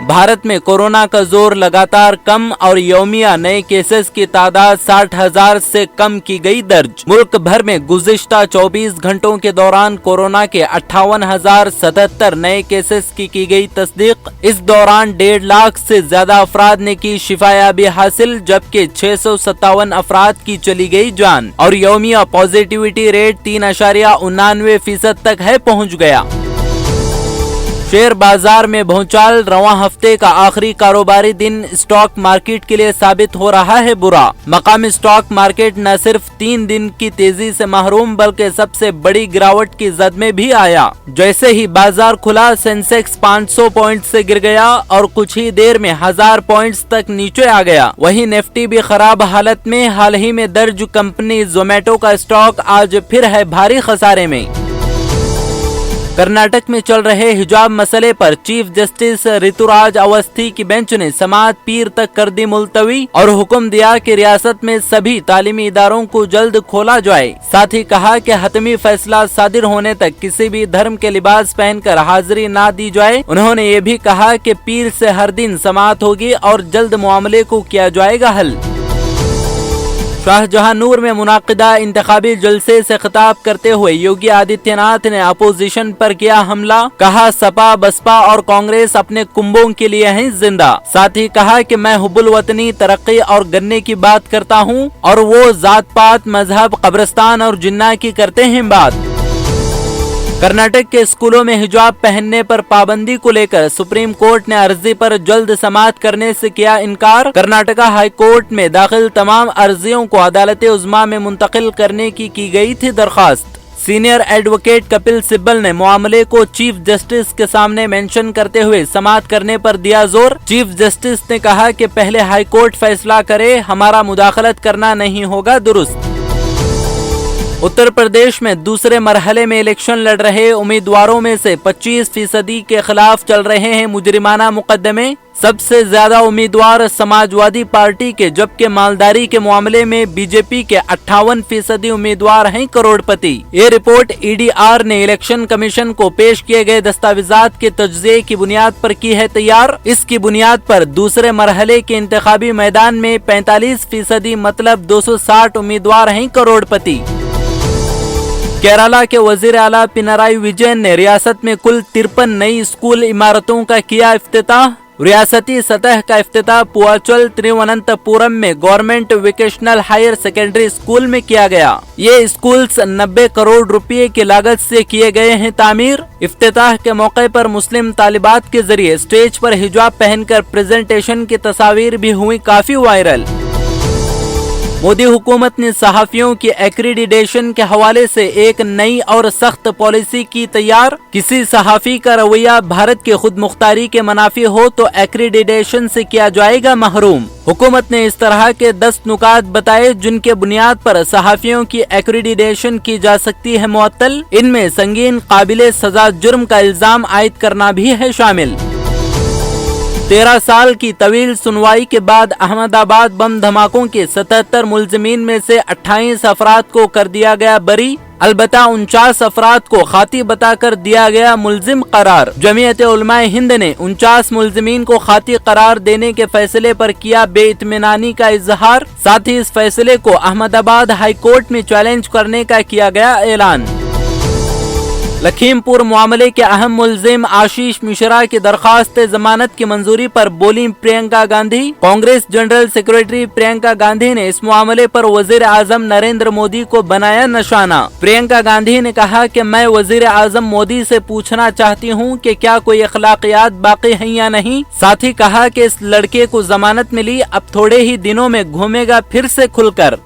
भारत में कोरोना का जोर लगातार कम और यौमिया नए केसेस की तादाद 60,000 से कम की गई दर्ज। मुल्क भर में गुज़िश्ता 24 घंटों के दौरान कोरोना के 58,077 नए केसेस की गई तस्दीक। इस दौरान 1.5 लाख से ज्यादा अफराद ने की शिफायाबी हासिल, जबकि 657 अफराद की चली गई जान और यौमिया पॉजिटिविटी रेट 3.99% तक है पहुँच गया। शेयर बाजार में भूचाल, रवां हफ्ते का आखिरी कारोबारी दिन स्टॉक मार्केट के लिए साबित हो रहा है बुरा। मकामी स्टॉक मार्केट न सिर्फ 3 दिन की तेजी से महरूम बल्कि सबसे बड़ी गिरावट की जद में भी आया। जैसे ही बाजार खुला, सेंसेक्स 500 पॉइंट से गिर गया और कुछ ही देर में 1000 पॉइंट्स तक नीचे आ गया। वहीं निफ्टी भी खराब हालत में। हाल ही में दर्ज कंपनी जोमेटो का स्टॉक आज फिर है भारी खसारे में। कर्नाटक में चल रहे हिजाब मसले पर चीफ जस्टिस ऋतुराज अवस्थी की बेंच ने समाअत पीर तक कर दी मुलतवी और हुक्म दिया कि रियासत में सभी तालीमी इदारों को जल्द खोला जाए। साथ ही कहा कि हतमी फैसला सादिर होने तक किसी भी धर्म के लिबास पहनकर हाजिरी ना दी जाए। उन्होंने ये भी कहा कि पीर से हर दिन समाअत होगी और जल्द मामले को किया जाएगा हल। शाहजहांपुर में मुनाकिदा इंतखाबी जलसे से खिताब करते हुए योगी आदित्यनाथ ने अपोजिशन पर किया हमला। कहा सपा, बसपा और कांग्रेस अपने कुंभों के लिए हैं जिंदा। साथ ही कहा कि मैं हुब्बुल वतनी, तरक्की और गन्ने की बात करता हूं और वो जात पात, मजहब, कब्रिस्तान और जिन्ना की करते हैं बात। कर्नाटक के स्कूलों में हिजाब पहनने पर पाबंदी को लेकर सुप्रीम कोर्ट ने अर्जी पर जल्द समाअत करने से किया इनकार। कर्नाटका हाई कोर्ट में दाखिल तमाम अर्जियों को अदालत उज़्मा में मुंतकिल करने की गई थी दरखास्त। सीनियर एडवोकेट कपिल सिब्बल ने मामले को चीफ जस्टिस के सामने मेंशन करते हुए समाअत करने पर दिया जोर। चीफ जस्टिस ने कहा कि पहले हाई कोर्ट फैसला करे, हमारा मुदाखलत करना नहीं होगा दुरुस्त। उत्तर प्रदेश में दूसरे मरहले में इलेक्शन लड़ रहे उम्मीदवारों में से 25% के खिलाफ चल रहे हैं मुजरिमाना मुकदमे। सबसे ज्यादा उम्मीदवार समाजवादी पार्टी के, जबकि मालदारी के मामले में बीजेपी के 58% उम्मीदवार हैं करोड़पति। ये रिपोर्ट EDR ने इलेक्शन कमीशन को पेश किए गए दस्तावेजात के तज्ज़िये की बुनियाद पर की है तैयार। इसकी बुनियाद पर दूसरे मरहले के इंतखाबी मैदान में 45% मतलब 260 उम्मीदवार हैं करोड़पति। केरला के वजीर आला पिनराई विजयन ने रियासत में कुल 53 नई स्कूल इमारतों का किया इफ्तिताह। रियासती सतह का इफ्तिताह पुआचल तिरुवनंतपुरम में government vocational higher secondary school में किया गया। ये स्कूल्स 90 करोड़ रुपए की लागत से किए गए हैं तामीर। इफ्तिताह के मौके पर मुस्लिम तालिबात के जरिए स्टेज पर हिजाब पहनकर प्रेजेंटेशन की तस्वीर भी हुई काफी वायरल। मोदी हुकूमत ने सहाफियों की एक्रीडिटेशन के हवाले से एक नई और सख्त पॉलिसी की तैयार। किसी सहाफी का रवैया भारत की खुद मुख्तारी के मुनाफी हो तो एक्रीडिटेशन से किया जाएगा महरूम। हुकूमत ने इस तरह के 10 नुकात बताए जिनके बुनियाद पर सहाफियों की एक्रीडिटेशन की जा सकती है मुअत्तल। इनमें संगीन काबिले सजा जुर्म का इल्जाम आयद करना भी है शामिल। 13 साल की तवील सुनवाई के बाद अहमदाबाद बम धमाकों के 77 मुलजिमीन में से 28 अफराद को कर दिया गया बरी। अलबत्ता 49 अफराद को खाती बताकर दिया गया मुलजिम करार। जमीयत उलमाए हिंद ने 49 मुलजिमीन को खाती करार देने के फैसले पर किया बेइत्मीनानी का इजहार। साथ ही इस फैसले को अहमदाबाद हाई कोर्ट में चैलेंज करने का किया गया ऐलान। लखीमपुर मामले के अहम मुलजिम आशीष मिश्रा की दरखास्त जमानत की मंजूरी पर बोली प्रियंका गांधी। कांग्रेस जनरल सेक्रेटरी प्रियंका गांधी ने इस मामले पर वजीर आजम नरेंद्र मोदी को बनाया निशाना। प्रियंका गांधी ने कहा कि मैं वजीर आजम मोदी से पूछना चाहती हूं कि क्या कोई अखलाकियात बाकी हैं या नहीं। साथ ही कहा कि इस लड़के को जमानत मिली, अब थोड़े ही दिनों में घूमेगा फिर से खुलकर।